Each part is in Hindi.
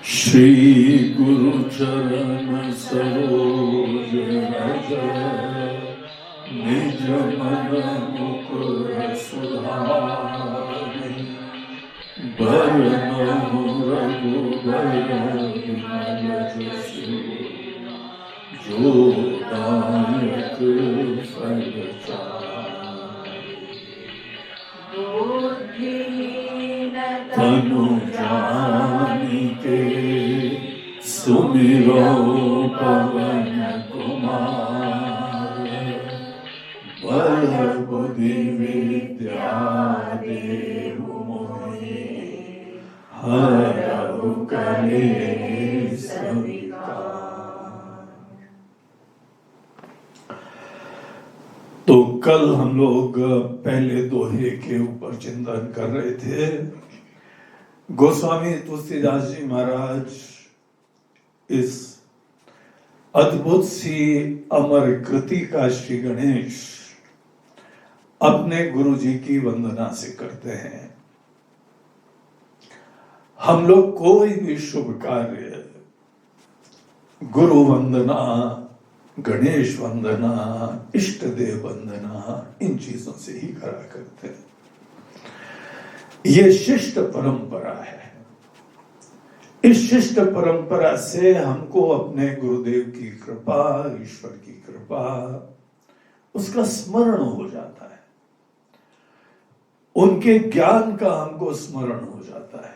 श्री गुरु चरण सरोज रज निज मन मुकुर सुधारि बरनहुँ रघुबर विमल जसु जो दायक फल तनु जानिके सुमिरो पवन कुमार बल बुद्धि विद्या देहु मोहि हरहु कलेश विकार। तो कल हम लोग पहले दोहे के ऊपर चिंतन कर रहे थे। गोस्वामी तुलसीदास जी महाराज इस अद्भुत सी अमर कृति का श्री गणेश अपने गुरु जी की वंदना से करते हैं। हम लोग कोई भी शुभ कार्य गुरु वंदना, गणेश वंदना, इष्ट देव वंदना, इन चीजों से ही करा करते हैं। ये शिष्ट परंपरा है। इस शिष्ट परंपरा से हमको अपने गुरुदेव की कृपा, ईश्वर की कृपा, उसका स्मरण हो जाता है, उनके ज्ञान का हमको स्मरण हो जाता है।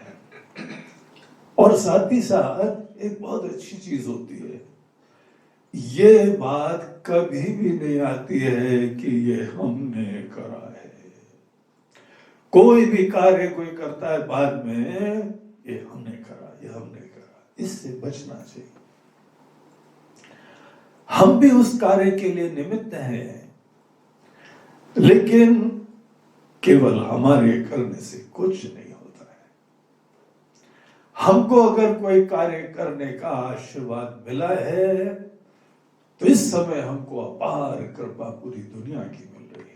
और साथ ही साथ एक बहुत अच्छी चीज होती है, ये बात कभी भी नहीं आती है कि ये हमने करा है। कोई भी कार्य कोई करता है बाद में ये हमने करा, ये हमने करा, इससे बचना चाहिए। हम भी उस कार्य के लिए निमित्त हैं, लेकिन केवल हमारे करने से कुछ नहीं होता है। हमको अगर कोई कार्य करने का आशीर्वाद मिला है तो इस समय हमको अपार कृपा पूरी दुनिया की मिल रही है।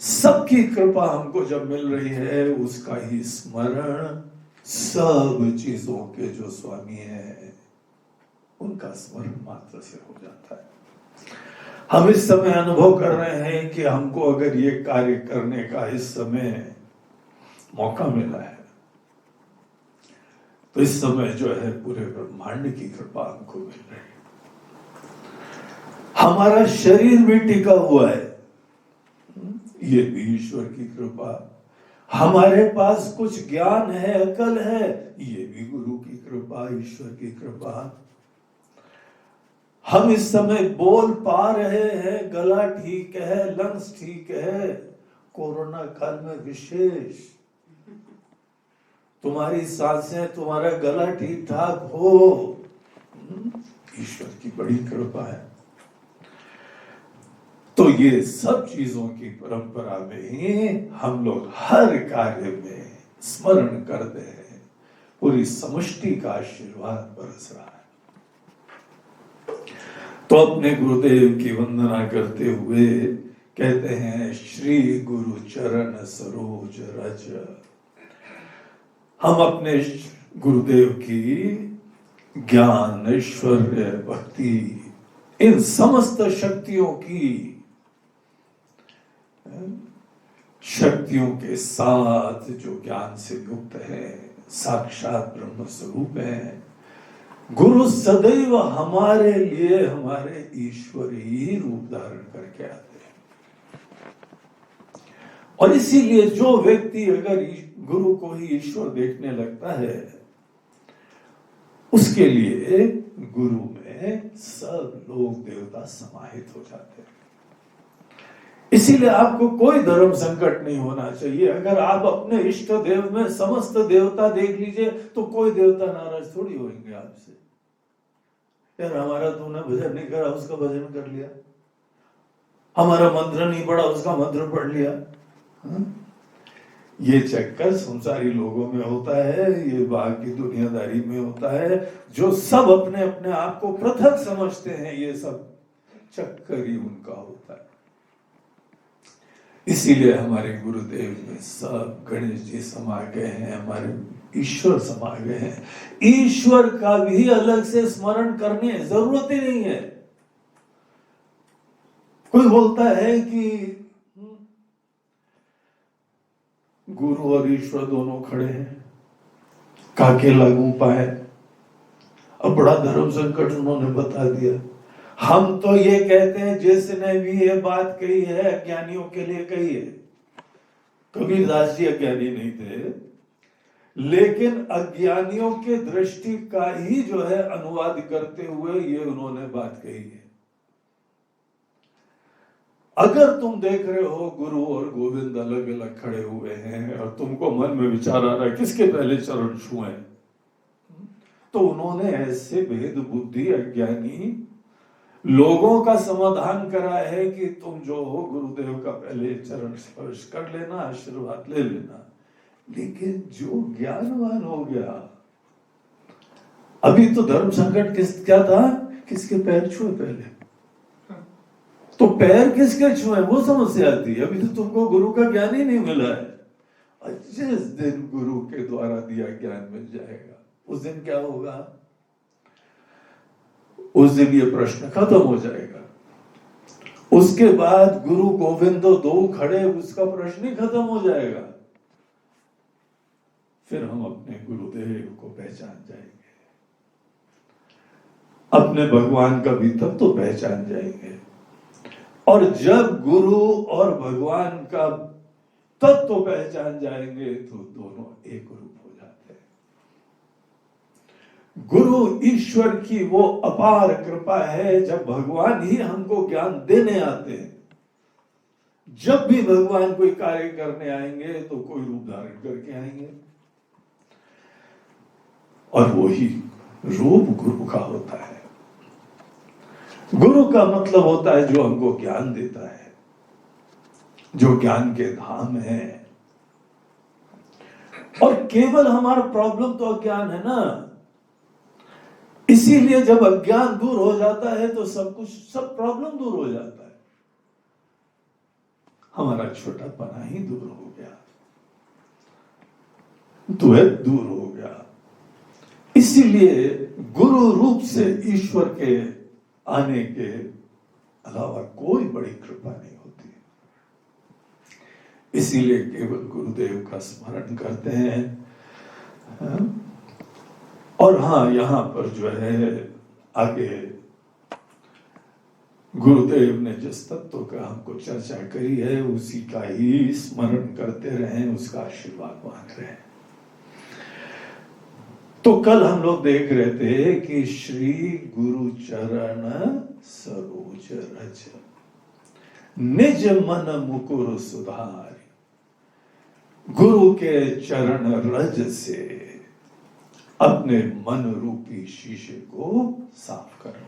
सबकी कृपा हमको जब मिल रही है, उसका ही स्मरण सब चीजों के जो स्वामी है उनका स्मरण मात्र से हो जाता है। हम इस समय अनुभव कर रहे हैं कि हमको अगर ये कार्य करने का इस समय मौका मिला है तो इस समय जो है पूरे ब्रह्मांड की कृपा हमको मिल रही है। हमारा शरीर भी टिका हुआ है, ये भी ईश्वर की कृपा। हमारे पास कुछ ज्ञान है, अकल है, ये भी गुरु की कृपा, ईश्वर की कृपा। हम इस समय बोल पा रहे हैं, गला ठीक है, लंग्स ठीक है, कोरोना काल में विशेष तुम्हारी सांसें, तुम्हारा गला ठीक ठाक हो, ईश्वर की बड़ी कृपा है। तो ये सब चीजों की परंपरा में ही हम लोग हर कार्य में स्मरण करते हैं, पूरी समष्टि का आशीर्वाद बरस रहा है। तो अपने गुरुदेव की वंदना करते हुए कहते हैं, श्री गुरु चरण सरोज रज। हम अपने गुरुदेव की ज्ञान, ऐश्वर्य, भक्ति, इन समस्त शक्तियों के साथ जो ज्ञान से युक्त है, साक्षात ब्रह्म स्वरूप है, गुरु सदैव हमारे लिए हमारे ईश्वर ही रूप धारण करके आते हैं। और इसीलिए जो व्यक्ति अगर गुरु को ही ईश्वर देखने लगता है, उसके लिए गुरु में सब लोग देवता समाहित हो जाते हैं। इसीलिए आपको कोई धर्म संकट नहीं होना चाहिए। अगर आप अपने इष्ट देव में समस्त देवता देख लीजिए तो कोई देवता नाराज थोड़ी होंगे आपसे। यार हमारा तूने भजन नहीं करा, उसका भजन कर लिया, हमारा मंत्र नहीं पढ़ा, उसका मंत्र पढ़ लिया। ये चक्कर संसारी लोगों में होता है, ये बाकी दुनियादारी में होता है। जो सब अपने अपने आप को पृथक समझते हैं, ये सब चक्कर ही उनका होता है। इसीलिए हमारे गुरुदेव में सब गणेश जी समा गए हैं, हमारे ईश्वर समा गए हैं। ईश्वर का भी अलग से स्मरण करने जरूरत ही नहीं है। कोई बोलता है कि गुरु और ईश्वर दोनों खड़े हैं, काके लागू पाए। अब बड़ा धर्म संकट उन्होंने बता दिया। हम तो ये कहते हैं जिसने भी ये बात कही है अज्ञानियों के लिए कही है। कबीरदास जी अज्ञानी नहीं थे, लेकिन अज्ञानियों के दृष्टि का ही जो है अनुवाद करते हुए ये उन्होंने बात कही है। अगर तुम देख रहे हो गुरु और गोविंद अलग अलग खड़े हुए हैं और तुमको मन में विचार आ रहा है किसके पहले चरण छुए, तो उन्होंने ऐसे भेद बुद्धि अज्ञानी लोगों का समाधान करा है कि तुम जो हो गुरुदेव का पहले चरण स्पर्श कर लेना, आशीर्वाद ले लेना। लेकिन जो ज्ञानवान हो गया, अभी तो धर्म संकट क्या था, किसके पैर छुए पहले, तो पैर किसके छुए वो समस्या थी। अभी तो तुमको गुरु का ज्ञान ही नहीं मिला है। जिस दिन गुरु के द्वारा दिया ज्ञान मिल जाएगा उस दिन क्या होगा, उस दिन ये प्रश्न खत्म हो जाएगा। उसके बाद गुरु गोविंद दो खड़े, उसका प्रश्न ही खत्म हो जाएगा। फिर हम अपने गुरुदेव को पहचान जाएंगे, अपने भगवान का भी तब तो पहचान जाएंगे। और जब गुरु और भगवान का तत्व पहचान जाएंगे तो दोनों एक रूप हो जाते हैं। गुरु ईश्वर की वो अपार कृपा है, जब भगवान ही हमको ज्ञान देने आते हैं। जब भी भगवान कोई कार्य करने आएंगे तो कोई रूप धारण करके आएंगे, और वही रूप गुरु का होता है। गुरु का मतलब होता है जो हमको ज्ञान देता है, जो ज्ञान के धाम है। और केवल हमारा प्रॉब्लम तो अज्ञान है ना, इसीलिए जब अज्ञान दूर हो जाता है तो सब कुछ, सब प्रॉब्लम दूर हो जाता है। हमारा छोटापना ही दूर हो गया, द्वैत दूर हो गया। इसीलिए गुरु रूप से ईश्वर के आने के अलावा कोई बड़ी कृपा नहीं होती। इसीलिए केवल गुरुदेव का स्मरण करते हैं। और हाँ, यहां पर जो है आगे गुरुदेव ने जिस तत्व का हमको चर्चा करी है उसी का ही स्मरण करते रहें, उसका आशीर्वाद मांग रहे हैं। तो कल हम लोग देख रहे थे कि श्री गुरु चरण सरोज रज निज मन मुकुर सुधार। गुरु के चरण रज से अपने मन रूपी शीशे को साफ करो।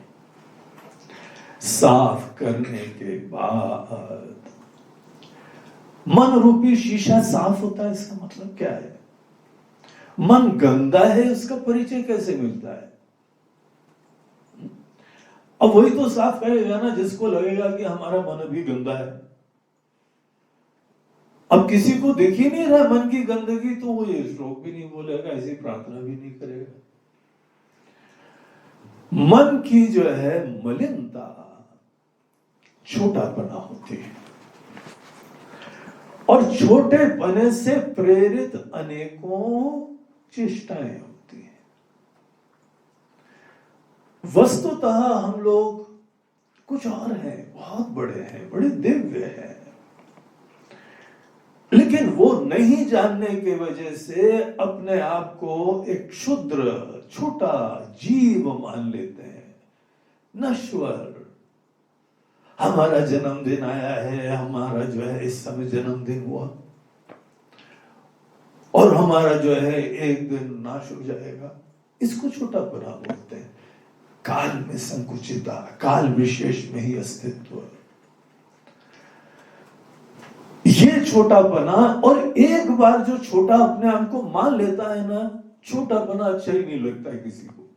साफ करने के बाद मन रूपी शीशा साफ होता है, इसका मतलब क्या है? मन गंदा है, उसका परिचय कैसे मिलता है? अब वही तो साफ करेगा ना जिसको लगेगा कि हमारा मन भी गंदा है। अब किसी को दिख ही नहीं रहा मन की गंदगी, तो वो ये श्लोक भी नहीं बोलेगा, ऐसी प्रार्थना भी नहीं करेगा। मन की जो है मलिनता छोटापना होती है, और छोटेपने से प्रेरित अनेकों चेष्टाएं होती हैं। वस्तुतः हम लोग कुछ और हैं, बहुत बड़े हैं, बड़े दिव्य हैं, लेकिन वो नहीं जानने की वजह से अपने आप को एक क्षुद्र छोटा जीव मान लेते हैं, नश्वर। हमारा जन्मदिन आया है, हमारा जो है इस समय जन्मदिन हुआ, और हमारा जो है एक दिन नाश हो जाएगा, इसको छोटापना बोलते हैं। काल में संकुचिता, काल विशेष में ही अस्तित्व, ये छोटापना। और एक बार जो छोटा अपने आप को मान लेता है ना, छोटापना अच्छा ही नहीं लगता है किसी को।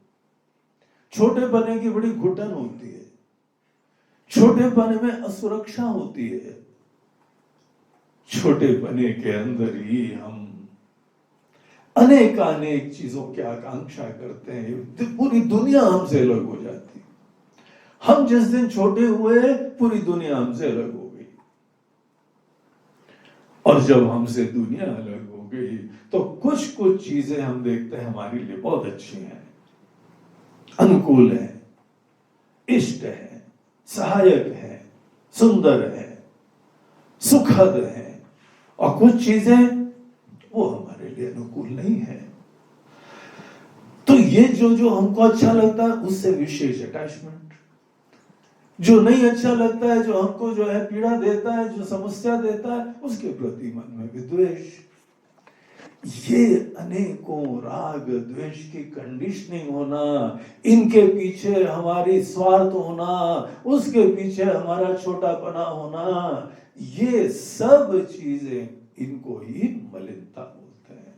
छोटेपने की बड़ी घुटन होती है, छोटेपने में असुरक्षा होती है। छोटे पने के अंदर ही हम अनेक चीजों की आकांक्षा करते हैं, पूरी दुनिया हमसे अलग हो जाती है। हम जिस दिन छोटे हुए पूरी दुनिया हमसे अलग हो गई, और जब हमसे दुनिया अलग हो गई तो कुछ कुछ चीजें हम देखते हैं हमारे लिए बहुत अच्छी हैं, अनुकूल है, इष्ट है, सहायक है, सुंदर है, सुखद है, और कुछ चीजें वो हमारे लिए अनुकूल नहीं है। तो ये जो हमको अच्छा लगता है उससे विशेष अटैचमेंट, जो नहीं अच्छा लगता है, जो हमको जो है पीड़ा देता है, जो समस्या देता है, उसके प्रति मन में विद्वेष। ये अनेकों राग द्वेष की कंडीशनिंग होना, इनके पीछे हमारी स्वार्थ होना, उसके पीछे हमारा छोटापना होना, ये सब चीजें, इनको ही मलिनता बोलते हैं।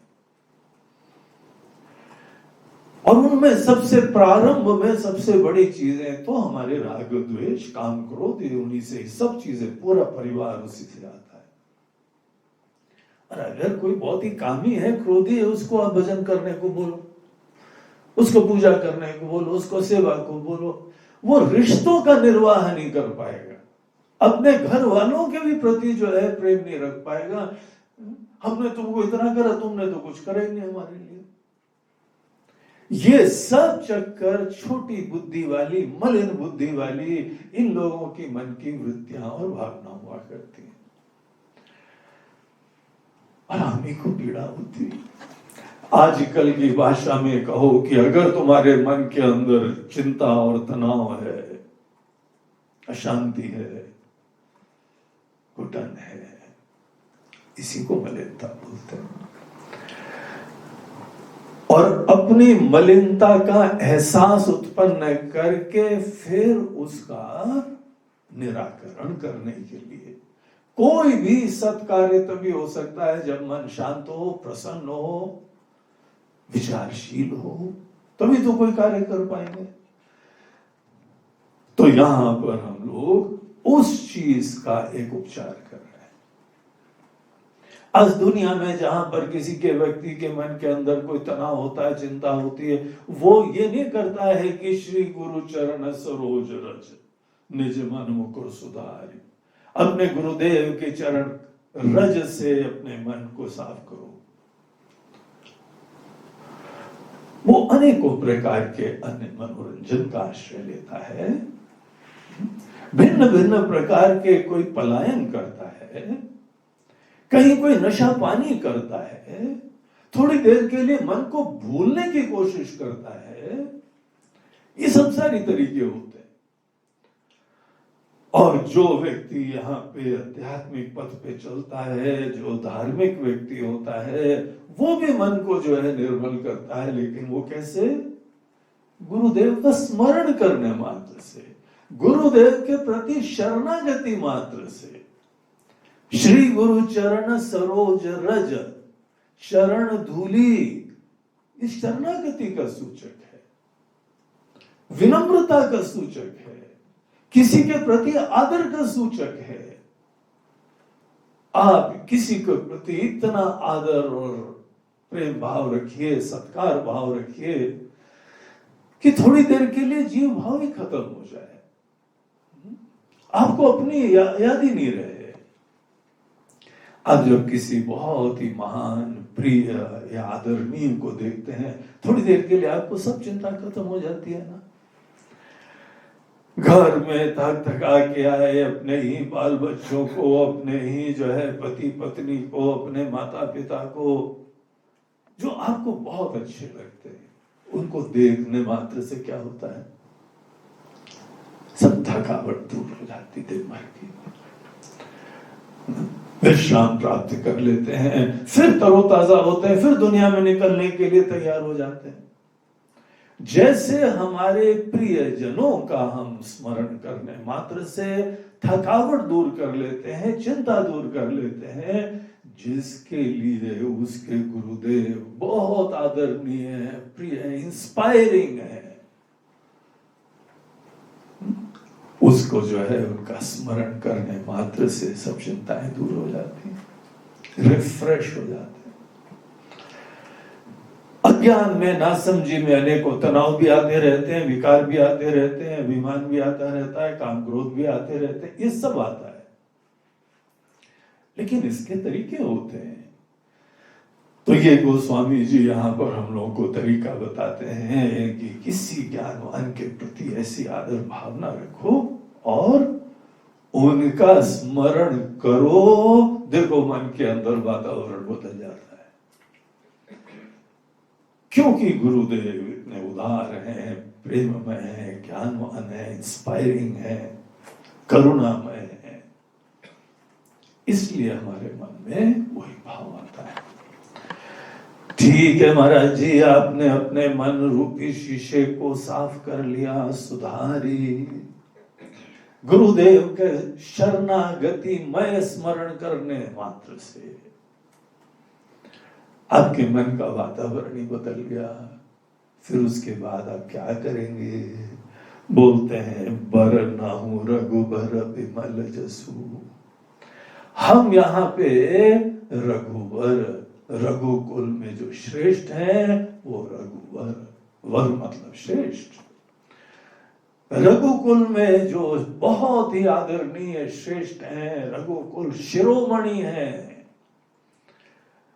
और उनमें सबसे प्रारंभ में सबसे बड़ी चीजें तो हमारे राग द्वेष काम क्रोध, उन्हीं से सब चीजें, पूरा परिवार उसी से आता है। और अगर कोई बहुत ही कामी है, क्रोधी है, उसको आप भजन करने को बोलो, उसको पूजा करने को बोलो, उसको सेवा को बोलो, वो रिश्तों का निर्वाह नहीं कर पाएगा, अपने घर वालों के भी प्रति जो है प्रेम नहीं रख पाएगा। हमने तुमको इतना करा, तुमने तो कुछ करा ही नहीं हमारे लिए। ये सब चक्कर छोटी बुद्धि वाली, मलिन बुद्धि वाली इन लोगों की मन की वृत्तियां और भावना हुआ करती हैं, और हमें को पीड़ा होती है। आजकल की भाषा में कहो कि अगर तुम्हारे मन के अंदर चिंता और तनाव है, अशांति है, घुटन है, इसी को मलिनता बोलते हैं। और अपनी मलिनता का एहसास उत्पन्न करके फिर उसका निराकरण करने के लिए कोई भी सत्कार्य तभी हो सकता है जब मन शांत हो, प्रसन्न हो, विचारशील हो, तभी तो कोई कार्य कर पाएंगे। तो यहां पर हम लोग उस चीज का एक उपचार कर रहे हैं। आज दुनिया में जहां पर किसी के व्यक्ति के मन के अंदर कोई तनाव होता है, चिंता होती है, वो ये नहीं करता है कि श्री गुरु चरण सरोज रज निज मन मुकुर सुधारी, अपने गुरुदेव के चरण रज से अपने मन को साफ करो। वो अनेकों प्रकार के अन्य मनोरंजन का आश्रय लेता है, भिन्न भिन्न प्रकार के, कोई पलायन करता है, कहीं कोई नशा पानी करता है, थोड़ी देर के लिए मन को भूलने की कोशिश करता है। ये सब सारी तरीके होते हैं। और जो व्यक्ति यहाँ पे आध्यात्मिक पथ पे चलता है, जो धार्मिक व्यक्ति होता है, वो भी मन को जो है निर्मल करता है, लेकिन वो कैसे? गुरुदेव का स्मरण करने मात्र से, गुरुदेव के प्रति शरणागति मात्र से। श्री गुरु चरण सरोज रज, शरण धूली, इस शरणागति का सूचक है, विनम्रता का सूचक है, किसी के प्रति आदर का सूचक है। आप किसी के प्रति इतना आदर और प्रेम भाव रखिए, सत्कार भाव रखिए कि थोड़ी देर के लिए जीव भाव ही खत्म हो जाए, आपको अपनी याद ही नहीं रहे। अब जब किसी बहुत ही महान, प्रिय या आदरणीय को देखते हैं, थोड़ी देर के लिए आपको सब चिंता खत्म हो जाती है ना। घर में थक थका के आए, अपने ही बाल बच्चों को, अपने ही जो है पति पत्नी को, अपने माता पिता को, जो आपको बहुत अच्छे लगते हैं, उनको देखने मात्र से क्या होता है? सब थकावट दूर हो जाती, दिन भर की विश्राम प्राप्त कर लेते हैं, फिर तरोताजा होते हैं, फिर दुनिया में निकलने के लिए तैयार हो जाते हैं। जैसे हमारे प्रियजनों का हम स्मरण करने मात्र से थकावट दूर कर लेते हैं, चिंता दूर कर लेते हैं, जिसके लिए उसके गुरुदेव बहुत आदरणीय है, प्रिय है, इंस्पायरिंग है, उसको जो है उनका स्मरण करने मात्र से सब चिंताएं दूर हो जाती हैं। रिफ्रेश हो जाते हैं। अज्ञान में, नासमझी में अनेकों तनाव भी आते रहते हैं, विकार भी आते रहते हैं, अभिमान भी आता रहता है, काम क्रोध भी आते रहते हैं, ये सब आता है। लेकिन इसके तरीके होते हैं। तो ये गोस्वामी जी यहाँ पर हम लोगों को तरीका बताते हैं कि किसी ज्ञानवान के प्रति ऐसी आदर भावना रखो और उनका स्मरण करो। देखो मन के अंदर वातावरण बदल जाता है, क्योंकि गुरुदेव इतने उदार हैं, प्रेममय हैं, ज्ञानवान हैं, इंस्पायरिंग हैं, करुणामय हैं, इसलिए हमारे मन में वही भाव आता है। ठीक है महाराज जी, आपने अपने मन रूपी शीशे को साफ कर लिया, सुधारी। गुरुदेव के शरणागति मय स्मरण करने मात्र से आपके मन का वातावरण ही बदल गया। फिर उसके बाद आप क्या करेंगे? बोलते हैं बर नाहु रघुबर विमल जसु। हम यहाँ पे रघुवर, रघुकुल में जो श्रेष्ठ है वो रघुवर, वर मतलब श्रेष्ठ। रघुकुल में जो बहुत ही आदरणीय श्रेष्ठ हैं, रघुकुल शिरोमणि है,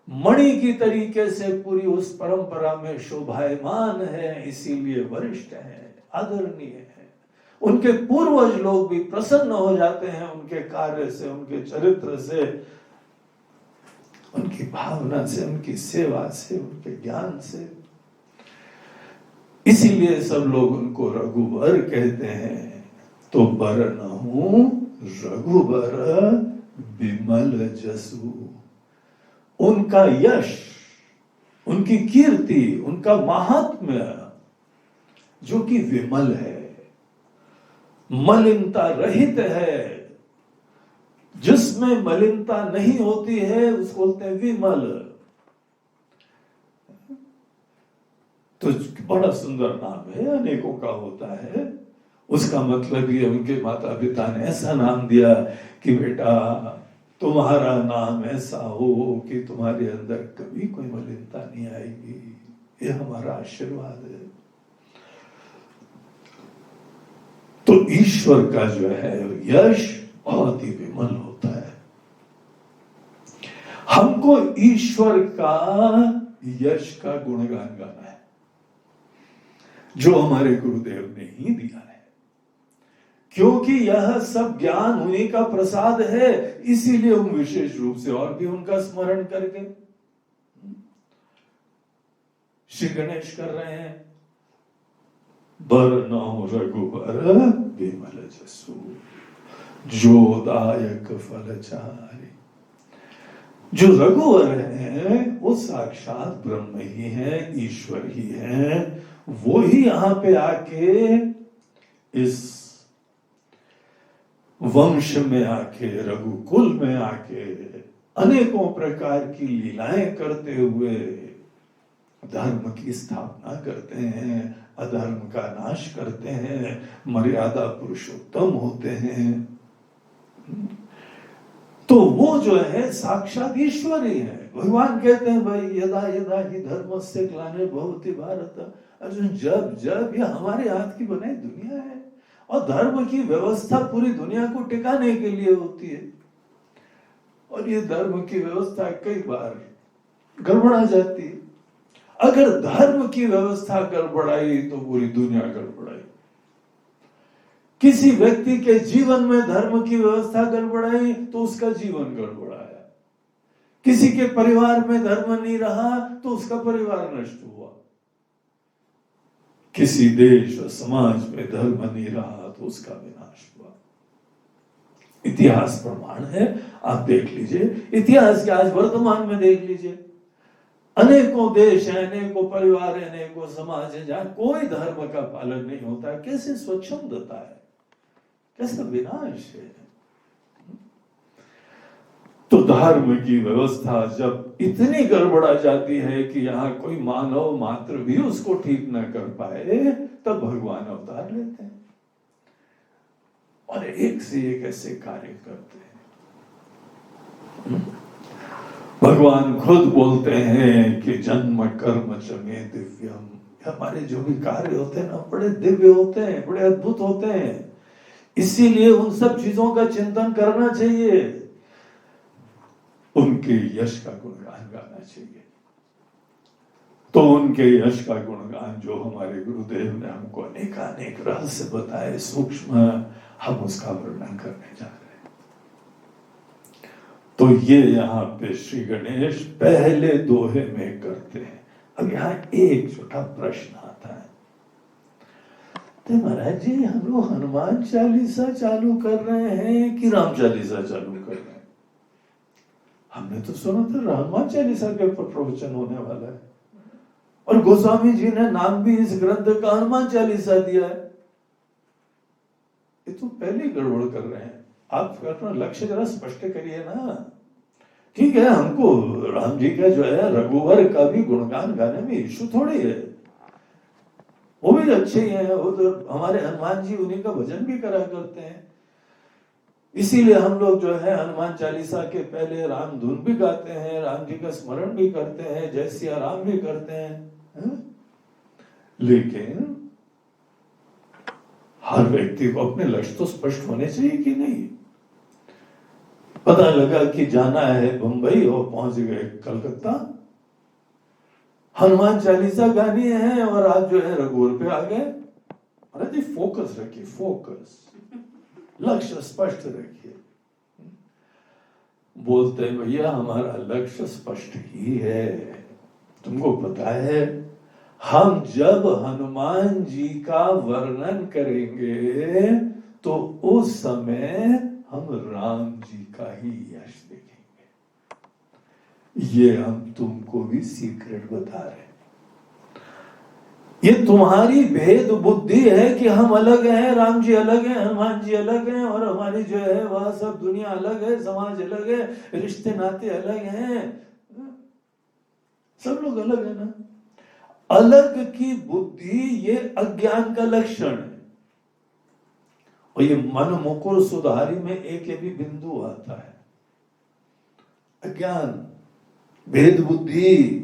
मणि की तरीके से पूरी उस परंपरा में शोभायमान है, इसीलिए वरिष्ठ है, आदरणीय है। उनके पूर्वज लोग भी प्रसन्न हो जाते हैं उनके कार्य से, उनके चरित्र से, उनकी भावना से, उनकी सेवा से, उनके ज्ञान से। इसीलिए सब लोग उनको रघुवर कहते हैं। तो बर नहु रघुबर विमल जसु। उनका यश, उनकी कीर्ति, उनका महात्म्य जो कि विमल है, मलिनता रहित है, जिसमें मलिनता नहीं होती है, उसको बोलते हैं विमल। तो बड़ा सुंदर नाम है, अनेकों का होता है। उसका मतलब ये उनके माता पिता ने ऐसा नाम दिया कि बेटा तुम्हारा नाम ऐसा हो कि तुम्हारे अंदर कभी कोई मलिनता नहीं आएगी। ये हमारा आशीर्वाद है। तो ईश्वर का जो है यश बहुत ही विमल होता है। हमको ईश्वर का यश का गुणगान गाना है, जो हमारे गुरुदेव ने ही दिया है, क्योंकि यह सब ज्ञान उन्हीं का प्रसाद है। इसीलिए हम विशेष रूप से और भी उनका स्मरण करके श्री गणेश कर रहे हैं। बर नौ रघुबर विमल जसु, जो दायक फलचारी। जो रघुवर हैं वो साक्षात ब्रह्म ही है, ईश्वर ही है। वो ही यहां पे आके इस वंश में आके, रघुकुल में आके अनेकों प्रकार की लीलाएं करते हुए धर्म की स्थापना करते हैं, अधर्म का नाश करते हैं, मर्यादा पुरुषोत्तम होते हैं। तो वो जो है साक्षात ईश्वर ही है। भगवान कहते हैं भाई यदा यदा ही धर्मस्य ग्लानिर् भवति भारत। अर्जुन, जब जब ये हमारे हाथ की बनाई दुनिया है, और धर्म की व्यवस्था पूरी दुनिया को टिकाने के लिए होती है, और ये धर्म की व्यवस्था कई बार गड़बड़ा जाती है। अगर धर्म की व्यवस्था गड़बड़ाई तो पूरी दुनिया गड़बड़ाई। किसी व्यक्ति के जीवन में धर्म की व्यवस्था गड़बड़ाई तो उसका जीवन गड़बड़ाया। किसी के परिवार में धर्म नहीं रहा तो उसका परिवार नष्ट हुआ। किसी देश और समाज में धर्म नहीं रहा तो उसका विनाश हुआ। इतिहास प्रमाण है, आप देख लीजिए। इतिहास के आज वर्तमान में देख लीजिए, अनेकों देश हैं, अनेकों परिवार हैं, अनेकों समाज है जहां कोई धर्म का पालन नहीं होता। कैसे स्वच्छंदता है, कैसा विनाश है। तो धर्म की व्यवस्था जब इतनी गड़बड़ा जाती है कि यहाँ कोई मानव मात्र भी उसको ठीक न कर पाए, तब भगवान अवतार लेते हैं और एक से एक ऐसे कार्य करते हैं। भगवान खुद बोलते हैं कि जन्म कर्म च मे दिव्यम, हमारे जो भी कार्य होते हैं ना बड़े दिव्य होते हैं, बड़े अद्भुत होते हैं। इसीलिए उन सब चीजों का चिंतन करना चाहिए, उनके यश का गुणगान गाना चाहिए। तो उनके यश का गुणगान जो हमारे गुरुदेव ने हमको अनेकानेक रहस्य बताए सूक्ष्म, हम उसका वर्णन करने जा रहे हैं। तो ये यहाँ पे श्री गणेश पहले दोहे में करते हैं। अब यहाँ एक छोटा प्रश्न आता है, तो महाराज जी हम लोग हनुमान चालीसा चालू कर रहे हैं कि राम चालीसा चालू कर रहे हैं? हमने तो सुना था हनुमान चालीसा के ऊपर प्रवचन होने वाला है, और गोस्वामी जी ने नाम भी इस ग्रंथ का हनुमान चालीसा दिया है। ये तो पहले गड़बड़ कर रहे हैं। आप अपना लक्ष्य जरा स्पष्ट करिए ना। ठीक है, हमको राम जी का जो है रघुवर का भी गुणगान गाने में इश्यू थोड़ी है, वो भी अच्छे ही हैं, वो तो हमारे हनुमान जी उन्हीं का भजन भी करा करते हैं। इसीलिए हम लोग जो है हनुमान चालीसा के पहले राम धुन भी गाते हैं, राम जी का स्मरण भी करते हैं, जय सिया राम भी करते हैं। लेकिन हर व्यक्ति को अपने लक्ष्य तो स्पष्ट होने चाहिए कि नहीं। पता लगा कि जाना है बंबई और पहुंच गए कलकत्ता, हनुमान चालीसा गानी है और आज जो है रघुवर पे आ गए। अरे जी फोकस रखिए, फोकस, लक्ष्य स्पष्ट रखिए। बोलते हैं भैया हमारा लक्ष्य स्पष्ट ही है, तुमको पता है हम जब हनुमान जी का वर्णन करेंगे तो उस समय हम राम जी का ही यश देखेंगे। ये हम तुमको भी सीक्रेट बता रहे हैं। ये तुम्हारी भेद बुद्धि है कि हम अलग हैं, राम जी अलग हैं, हनुमान जी अलग हैं, और हमारी जो है वह सब दुनिया अलग है, समाज अलग है, रिश्ते नाते अलग हैं, सब लोग अलग है ना। अलग की बुद्धि ये अज्ञान का लक्षण है। और ये मन मुकुर सुधारी में एक ये भी बिंदु आता है, अज्ञान, भेद बुद्धि।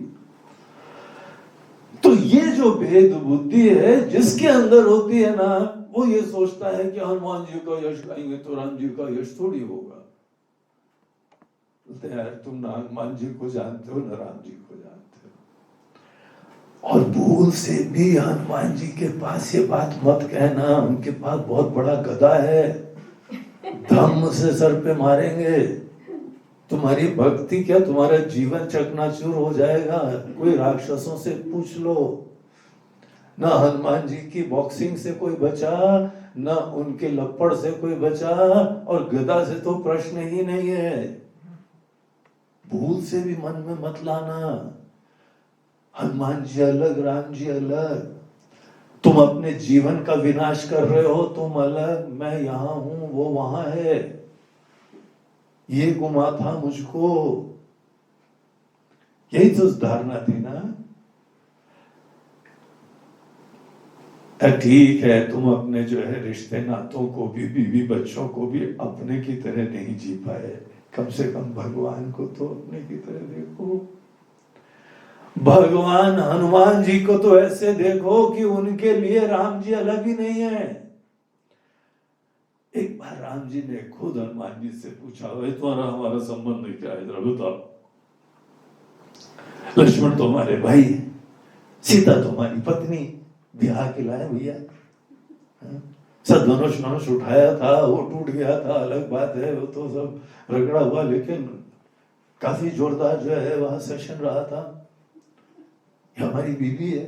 तो ये जो भेद बुद्धि है जिसके अंदर होती है ना, वो ये सोचता है कि हनुमान जी का यश गाएंगे तो राम जी का यश थोड़ी होगा। बोलते यार तुम ना हनुमान जी को जानते हो ना राम जी को जानते हो। और भूल से भी हनुमान जी के पास ये बात मत कहना, उनके पास बहुत बड़ा गदा है, धम्म से सर पे मारेंगे, तुम्हारी भक्ति क्या तुम्हारा जीवन चकनाचूर हो जाएगा। कोई राक्षसों से पूछ लो, ना हनुमान जी की बॉक्सिंग से कोई बचा, ना उनके लपड़ से कोई बचा, और गदा से तो प्रश्न ही नहीं है। भूल से भी मन में मत लाना हनुमान जी अलग राम जी अलग। तुम अपने जीवन का विनाश कर रहे हो, तुम अलग, मैं यहां हूं वो वहां है, ये गुमा था मुझको। यही तो धारणा थी ना। ठीक है तुम अपने जो है रिश्ते नातों को भी, बीवी बच्चों को भी अपने की तरह नहीं जी पाए, कम से कम भगवान को तो अपने की तरह देखो। भगवान हनुमान जी को तो ऐसे देखो कि उनके लिए राम जी अलग ही नहीं है। एक बार राम जी ने खुद हनुमान जी से पूछा, तुम्हारा हमारा संबंध क्या है, जरा बताओ। लक्ष्मण तो हमारे भाई, सीता तुम्हारी पत्नी, ब्याह के लाए भैया। सधनुष धनुष उठाया था, वो टूट गया था, अलग बात है, वो तो सब रगड़ा हुआ, लेकिन काफी जोरदार जो है वहां सेशन रहा था। ये हमारी बीवी है,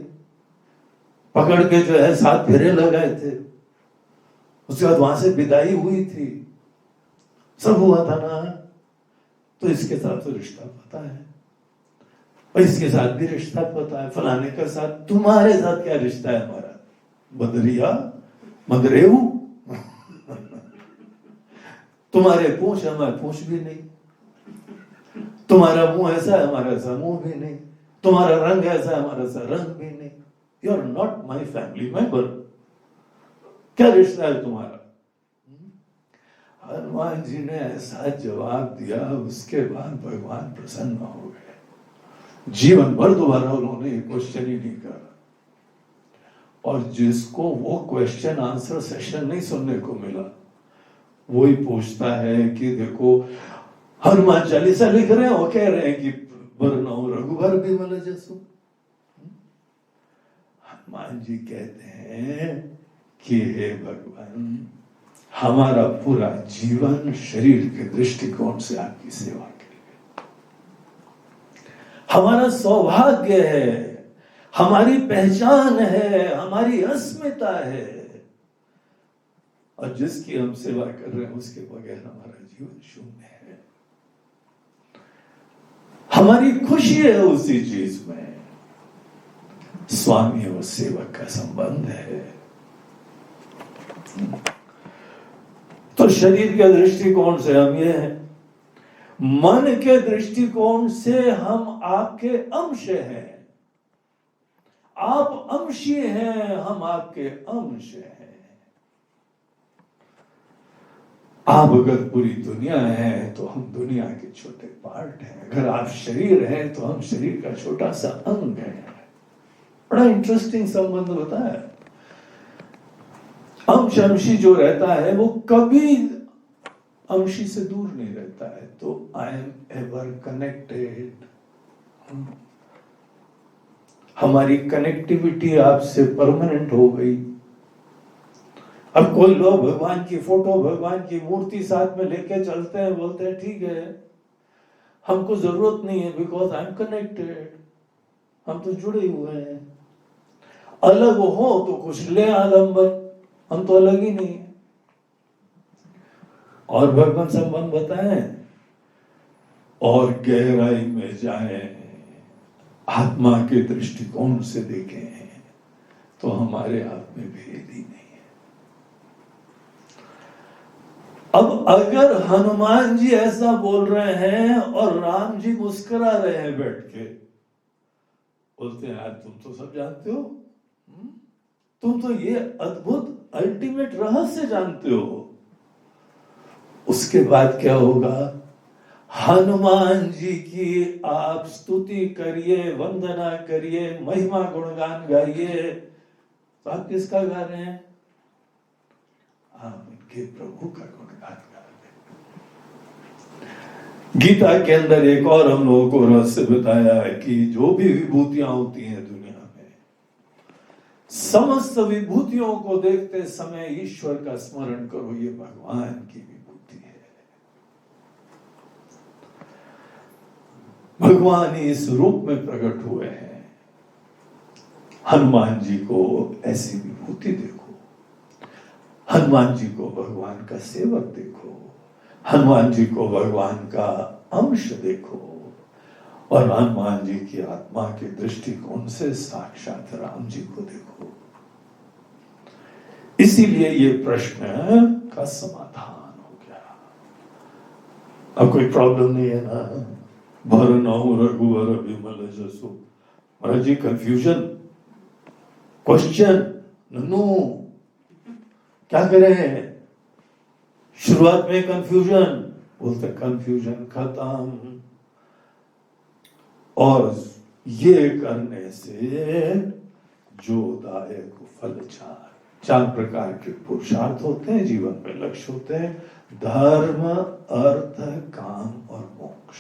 पकड़ के जो है 7 फेरे लगाए थे, उसके बाद वहां से विदाई हुई थी, सब हुआ था ना। तो इसके साथ तो रिश्ता पता है, और इसके साथ भी रिश्ता पता है, फलाने के साथ, तुम्हारे साथ क्या रिश्ता है हमारा, बदरिया मदरेऊ तुम्हारे पूंछ हमारे पूंछ भी नहीं, तुम्हारा मुंह ऐसा है हमारा ऐसा मुंह भी नहीं, तुम्हारा रंग ऐसा है हमारा ऐसा रंग भी नहीं, you are not my family member. क्या रिश्ता है तुम्हारा? हनुमान जी ने ऐसा जवाब दिया, उसके बाद भगवान प्रसन्न हो गए। जीवन भर दोबारा उन्होंने ये क्वेश्चन ही नहीं करा। और जिसको वो क्वेश्चन आंसर सेशन नहीं सुनने को मिला, वही पूछता है कि देखो हनुमान चालीसा लिख रहे हैं, वो कह रहे हैं कि वरनौ रघुवर बिमल जसु। हनुमान जी कहते हैं कि हे भगवान, हमारा पूरा जीवन शरीर के दृष्टिकोण से आपकी सेवा के लिए, हमारा सौभाग्य है, हमारी पहचान है, हमारी अस्मिता है, और जिसकी हम सेवा कर रहे हैं उसके बगैर हमारा जीवन शून्य है। हमारी खुशी है उसी चीज में। स्वामी और सेवक का संबंध है। तो शरीर के दृष्टिकोण से हम ये हैं, मन के दृष्टिकोण से हम आपके अंश हैं। आप अंशी हैं, हम आपके अंश हैं। आप अगर पूरी दुनिया है तो हम दुनिया के छोटे पार्ट हैं। अगर आप शरीर हैं तो हम शरीर का छोटा सा अंग है। बड़ा इंटरेस्टिंग संबंध होता है। अंश अंशी जो रहता है वो कभी अंशी से दूर नहीं रहता है। तो आई एम एवर कनेक्टेड। हमारी कनेक्टिविटी आपसे परमानेंट हो गई। अब कोई लोग भगवान की फोटो, भगवान की मूर्ति साथ में लेके चलते हैं, बोलते हैं ठीक है, हमको जरूरत नहीं है, बिकॉज आई एम कनेक्टेड, हम तो जुड़े हुए हैं। अलग हो तो कुछ ले आलंबन, हम तो अलग ही नहीं है। और भगवान संबंध बताएं और गहराई में जाएं, आत्मा के दृष्टिकोण से देखें तो हमारे आप में भेद ही नहीं है। अब अगर हनुमान जी ऐसा बोल रहे हैं और राम जी मुस्कुरा रहे हैं बैठ के, बोलते हैं यार तुम तो सब जानते हो, तुम तो ये अद्भुत अल्टीमेट रहस्य जानते हो। उसके बाद क्या होगा? हनुमान जी की आप स्तुति करिए, वंदना करिए, महिमा गुणगान गाइए, तो आप किसका गा रहे हैं? आप उनके प्रभु का गुणगान गा रहे हैं। गीता के अंदर एक और हम लोगों को रहस्य बताया है कि जो भी विभूतियां होती हैं दुनिया में, समस्त विभूतियों को देखते समय ईश्वर का स्मरण करो, ये भगवान की विभूति है। भगवान इस रूप में प्रकट हुए हैं। हनुमान जी को ऐसी विभूति देखो, हनुमान जी को भगवान का सेवक देखो, हनुमान जी को भगवान का अंश देखो, और हनुमान जी की आत्मा के दृष्टिकोण से साक्षात राम जी को देखो। इसीलिए ये प्रश्न का समाधान हो गया। अब कोई प्रॉब्लम नहीं है ना? भरनौ रघुवर बिमल जसु। महाराज जी कंफ्यूजन, क्वेश्चन, नन्नू क्या करें? शुरुआत में कंफ्यूजन, बोलते कंफ्यूजन खत्म। और ये करने से जो दायक फल चार प्रकार के पुरुषार्थ होते हैं जीवन में, लक्ष्य होते हैं, धर्म, अर्थ, काम और मोक्ष।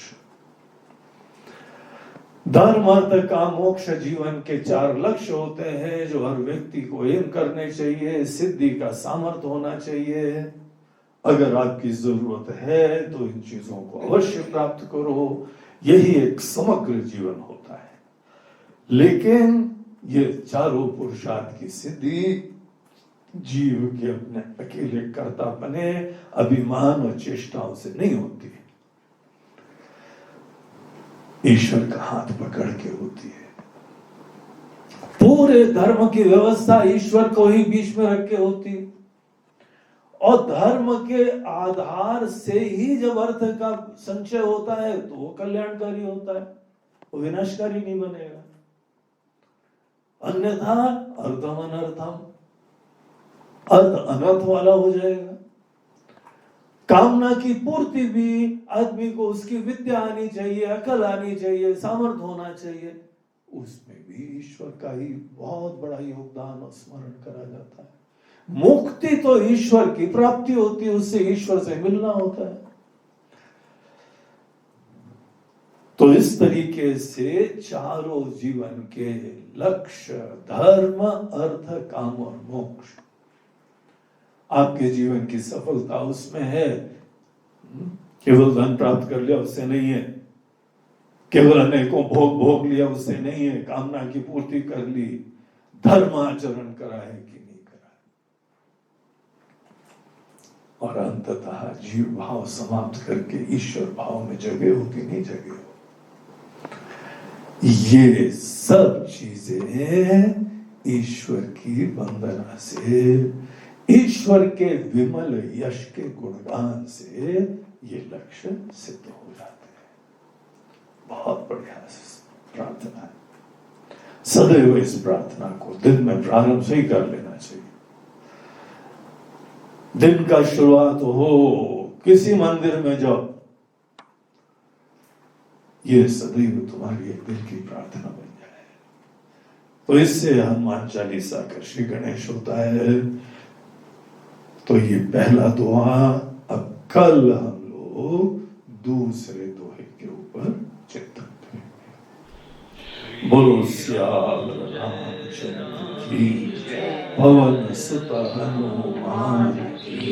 धर्म, अर्थ, काम, मोक्ष जीवन के 4 लक्ष्य होते हैं जो हर व्यक्ति को एम करने चाहिए। सिद्धि का सामर्थ्य होना चाहिए। अगर आपकी जरूरत है तो इन चीजों को अवश्य प्राप्त करो। यही एक समग्र जीवन होता है। लेकिन ये चारों पुरुषार्थ की सिद्धि जीव के अपने अकेले कर्ता बने अभिमान और चेष्टाओं से नहीं होती, ईश्वर का हाथ पकड़ के होती है। पूरे धर्म की व्यवस्था ईश्वर को ही बीच में रख के होती है। और धर्म के आधार से ही जब अर्थ का संचय होता है तो वो कल्याणकारी होता है, वो विनाशकारी नहीं बनेगा। अन्यथा अर्थम अनर्थम, अर्थ अनर्थ वाला हो जाएगा। कामना की पूर्ति भी आदमी को उसकी विद्या आनी चाहिए, अकल आनी चाहिए, सामर्थ्य होना चाहिए, उसमें भी ईश्वर का ही बहुत बड़ा योगदान और स्मरण करा जाता है। मुक्ति तो ईश्वर की प्राप्ति होती है, उससे ईश्वर से मिलना होता है। तो इस तरीके से चारों जीवन के लक्ष्य, धर्म, अर्थ, काम और मोक्ष, आपके जीवन की सफलता उसमें है। केवल धन प्राप्त कर लिया उससे नहीं है, केवल अनेकों भोग भोग लिया उससे नहीं है, कामना की पूर्ति कर ली, धर्म आचरण करा है कि नहीं करा है, और अंततः जीव भाव समाप्त करके ईश्वर भाव में जगे हो कि नहीं जगे हो। ये सब चीजें ईश्वर की वंदना से, ईश्वर के विमल यश के गुणगान से ये लक्ष्य सिद्ध हो जाते हैं। बहुत बढ़िया प्रार्थना है। सदैव इस प्रार्थना को दिन में प्रारंभ से ही कर लेना चाहिए। दिन का शुरुआत हो, किसी मंदिर में जाओ, ये सदैव तुम्हारी एक दिल की प्रार्थना बन जाए। तो इससे हनुमान चालीसा का श्री गणेश होता है। तो ये पहला दोहा। अब कल हम लोग दूसरे दोहे के ऊपर चिंतन करेंगे। बोलो श्याम रामचंद्र की, पवन सुत हनुमान की।